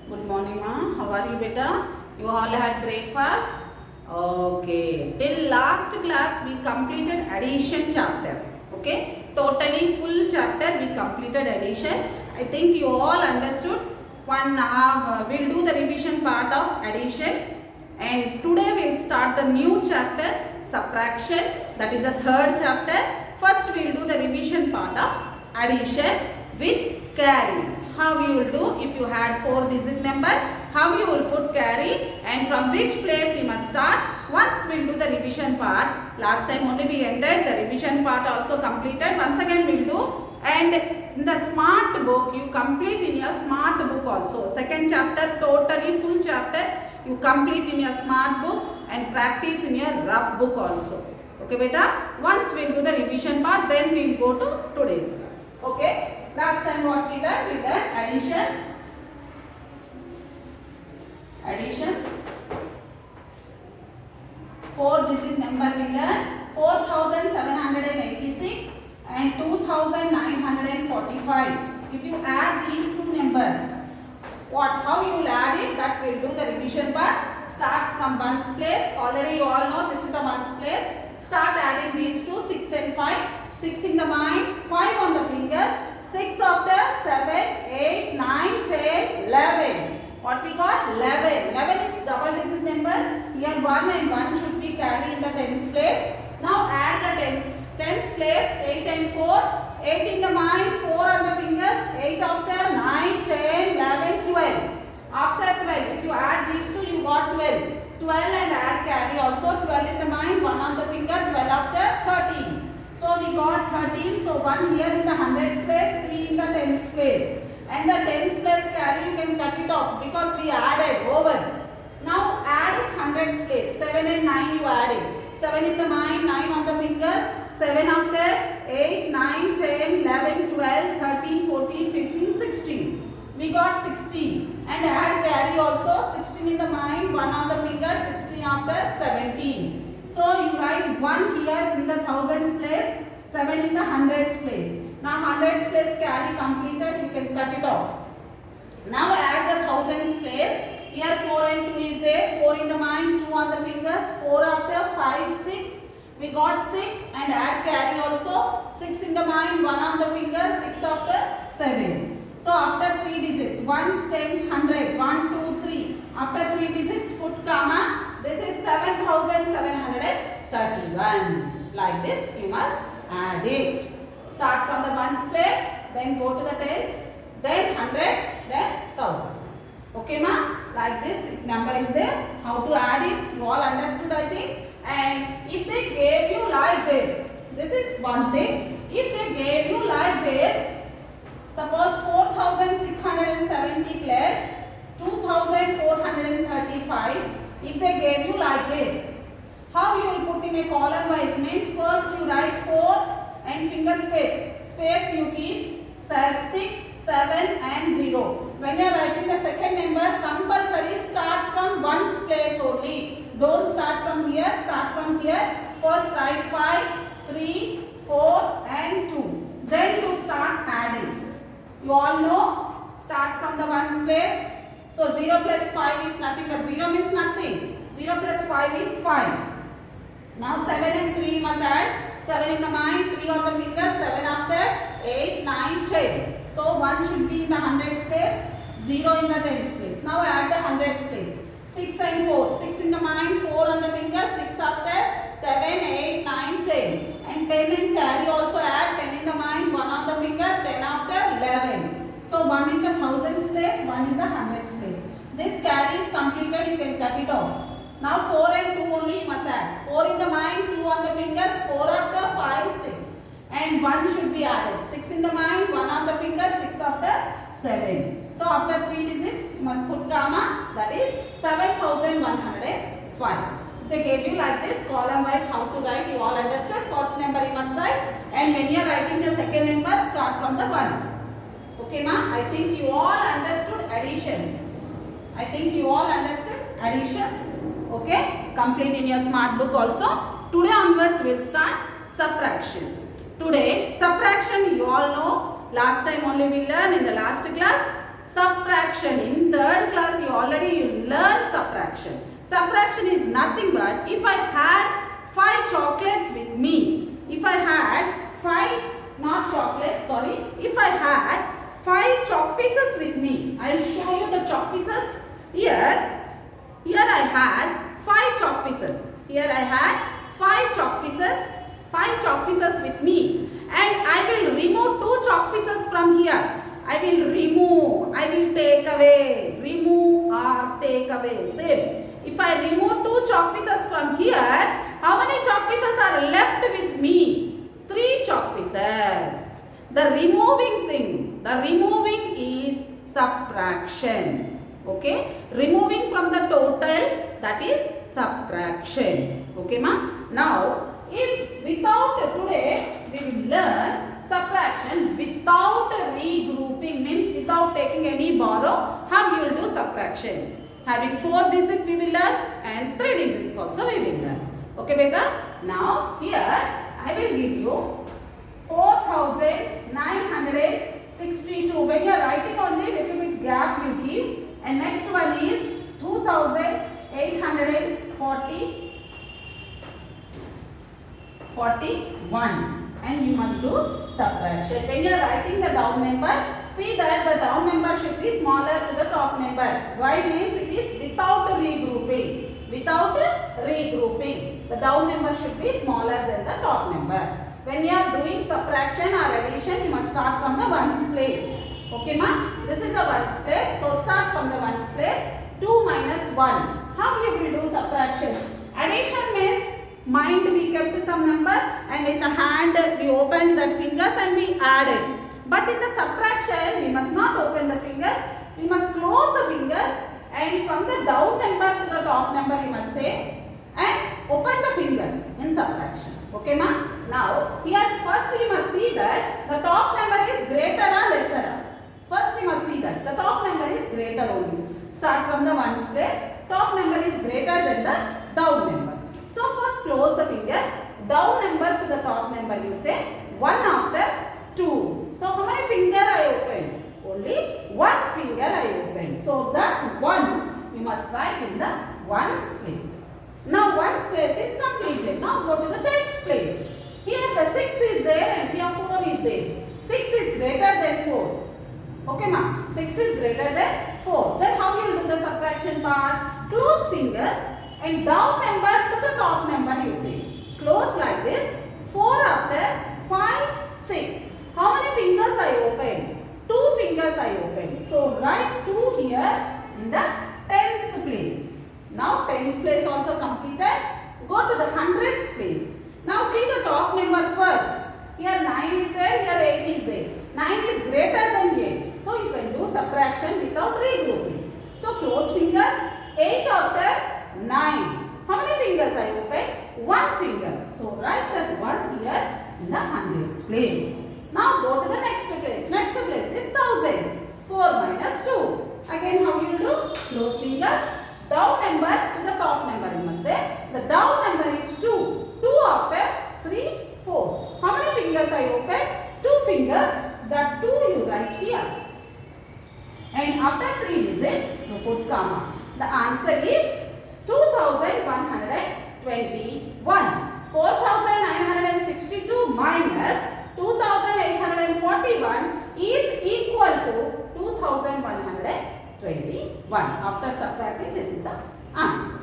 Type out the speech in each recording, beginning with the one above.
Good morning, ma. How are you, beta? You all had breakfast? Okay. Till last class we completed addition chapter. Okay. Totally full chapter we completed addition. I think you all understood. We'll do the revision part of addition. And today we'll start the new chapter, subtraction. That is the third chapter. First we'll do the revision part of addition with carry. How you will do if you had 4-digit number, how you will put carry and from which place you must start. Once we'll do the revision part. Last time only we ended the revision part also completed. Once again we'll do, and in the smart book you complete in your smart book also. Second chapter totally full chapter you complete in your smart book and practice in your rough book also. Okay beta, once we'll do the revision part, then we'll go to today's class. Okay. Last time what we done? We done additions. Additions. 4-digit number we done. 4,786 and 2,945. If you add these two numbers, how you will add it? That will do the revision part. Start from ones place. Already you all know this is the ones place. Start adding these two, 6 and 5. 6 in the mind, 5 on the fingers. 6 after 7, 8, 9, 10, 11. What we got? 11. 11 is double digit number. Here 1 and 1 should be carried in the tens place. Now add the tens place. 8 and 4. 8 in the mind, 4 on the fingers. 8 after 9, 10, 11, 12. After 12, if you add these two, you got 12. 12 and add carry also. 12 in the mind, 1 on the finger. 12 after 13. So we got 13, so 1 here in the hundreds place, 3 in the tens place. And the tens place carry you can cut it off because we added over. Now add hundreds place, 7 and 9 you added. 7 in the mind, 9 on the fingers, 7 after 8, 9, 10, 11, 12, 13, 14, 15, 16. We got 16. And add carry also, 16 in the mind, 1 on the fingers, 16 after 17. So you write 1 here in the thousands place, 7 in the hundreds place. Now hundreds place carry completed, you can cut it off. Now add the thousands place. Here 4 and 2 is there, 4 in the mind, 2 on the fingers, 4 after 5, 6. We got 6 and add carry also, 6 in the mind, 1 on the finger, 6 after 7. So after 3 digits, 1s, 10s, 100, 1, 2, 3. After 3 digits, put comma. This is 7,731. Like this, you must add it. Start from the ones place, then go to the tens, then hundreds, then thousands. Okay, ma? Like this, if number is there, how to add it, you all understood, I think. And if they gave you like this, this is one thing. If they gave you like this, suppose 4,670 plus 2,435. If they gave you like this, how you will put in a column wise means first you write 4 and finger space. Space you keep 6, 7 and 0. When you are writing the second number, compulsory start from ones place only. Don't start from here, start from here. First write 5, 3, 4 and 2. Then you start adding. You all know, start from the ones place. So 0 plus 5 is nothing but 0 means nothing. 0 plus 5 is 5. Now 7 and 3 must add. 7 in the mind, 3 on the finger, 7 after 8, 9, 10. So 1 should be in the hundreds place, 0 in the tens place. Now add the hundreds place. 6 and 4. 6 in the mind, 4 on the finger, 6 after 7, 8, 9, 10. And 10 and carry also add. 10 in the mind, 1 on the finger, 10 after 11. So 1 in the thousands place, 1 in the hundreds place. This carry is completed, you can cut it off. Now 4 and 2 only you must add. 4 in the mind, 2 on the fingers, 4 after 5, 6. And 1 should be added. 6 in the mind, 1 on the finger, 6 after 7. So after 3 digits, you must put comma, that is 7,105. They gave you like this, column wise how to write, you all understood. First number you must write. And when you are writing the second number, start from the ones. Okay, ma? I think you all understood additions. I think you all understood additions. Okay? Complete in your smart book also. Today onwards we will start subtraction. Today, subtraction you all know. Last time only we learned in the last class. subtraction. In third class, you learned subtraction. Subtraction is nothing but if I had 5 chocolates with me. If I had 5, not chocolates, sorry. If I had 5 chalk pieces with me, I will show you the chalk pieces. Here I had 5 chalk pieces. Here I had 5 chalk pieces. 5 chalk pieces with me, and I will remove 2 chalk pieces from here. I will remove, I will take away, remove or take away, same. If I remove 2 chalk pieces from here, how many chalk pieces are left with me? 3 chalk pieces. The removing is subtraction. Okay, removing from the total, that is subtraction. Okay ma? Now, if without, today we will learn subtraction without regrouping, means without taking any borrow, how you will do subtraction. Having 4 digits we will learn and 3 digits also we will learn. Okay beta? Now here I will give you 4962. When you are writing only, little bit gap you give, and next one is 2841, and you must do subtraction. When you are writing the down number, see that the down number should be smaller to the top number. Why? Means it is without regrouping. Without regrouping, the down number should be smaller than the top number. When you are doing subtraction or addition, you must start from the ones place. Okay ma? This is the ones place. So start from the ones place. 2 minus 1. How you will do subtraction? Addition means mind we kept some number, and in the hand we opened that fingers and we added. But in the subtraction, we must not open the fingers. We must close the fingers, and from the down number to the top number we must say, and open the fingers in subtraction. Okay ma? Now here first we must see that the top number is greater or lesser. First we must see that the top number is greater only. Start from the ones place. Top number is greater than the down number. So first close the finger. Down number to the top number you say 1 after 2. So how many finger I open? Only 1 finger I open. So that 1 you must write in the ones place. Now ones place is completed. Now go to the tens place. Here the 6 is there and here 4 is there. 6 is greater than 4. Okay ma? 6 is greater than 4. Then how you will do the subtraction part? Close fingers and down number to the top number you see. Close like this. 4 after 5, 6. How many fingers I open? 2 fingers I open. So write 2 here in the tens place. Now tens place also completed. Go to the hundreds place. Now see the top number first. Here 9 is there, here 8 is there. 9 is greater than 8. So you can do subtraction without regrouping. So close fingers. 8 after 9. How many fingers I open? 1 finger. So write that 1 here in the hundreds place. Now go to the next place. Next place is 1000. 4 minus 2. Again how you will do? Close fingers. Down number to the top number you must say. The down number is 2. 2 after 3, 4. How many fingers I open? 2 fingers. That 2 you write here. And after 3 digits you put comma. The answer is 2121. 4962 minus 2841 is equal to 2121. After subtracting, this is the answer.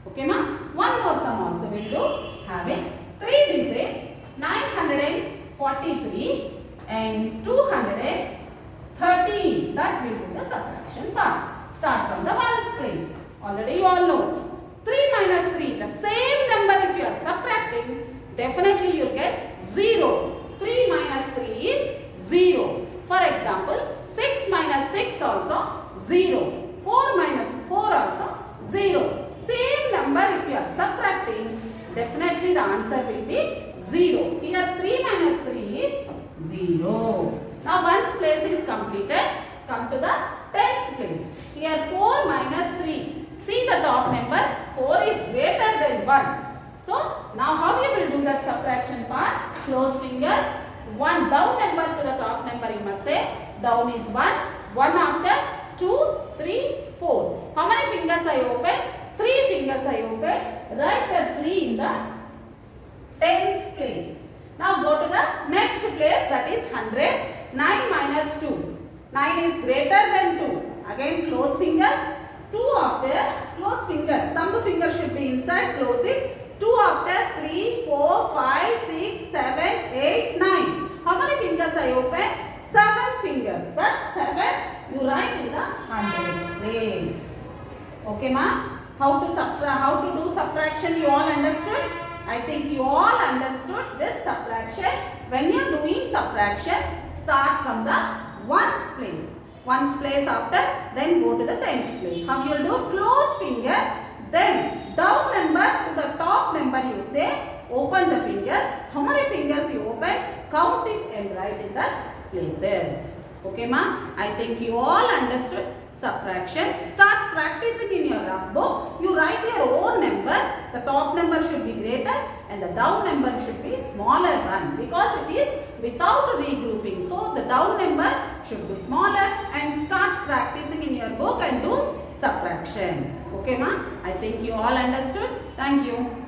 Okay ma? One more sum also we will do. Having 3 digits 943 and 213. That will be the subtraction part. Start from the ones place. Already you all know. 3 minus 3. The same number if you are subtracting, definitely you will get 0. 3 minus 3 is 0. For example, 6 minus 6 also 0. 4 minus 4 also 0. Same number if you are subtracting, definitely the answer will be 0. Here 3 minus 3 is 0. Now ones place is completed. Come to the tens place. Here 4 minus 3. See the top number. 4 is greater than 1. So now how you will do that subtraction part? Close fingers. 1 down number to the top number you must say. Down is 1. 1 after 2, 3, 4. How many fingers I open? 3 fingers I open. Write the 3 in the tens place. Now go to the next place, that is 100. 9 minus 2. 9 is greater than 2. Again close fingers. 2 after close fingers. Thumb finger should be inside. Close it. 2 after 3, 4, 5, 6, 7, 8, 9. How many fingers I open? 7 fingers. That's 7. You write in the hundreds place. Okay, ma? How to do subtraction? You all understood? I think you all understood this subtraction. When you are doing subtraction, start from the ones place. Ones place after, then go to the tens place. How you will do? Close finger, then down number to the top number you say. Open the fingers. How many fingers you open? Count it and write in the places. Okay, ma? I think you all understood subtraction. Start practicing in your rough book. You write your own numbers. The top number should be greater and the down number should be smaller one, because it is without regrouping. So the down number should be smaller, and start practicing in your book and do subtraction. Okay, ma? I think you all understood. Thank you.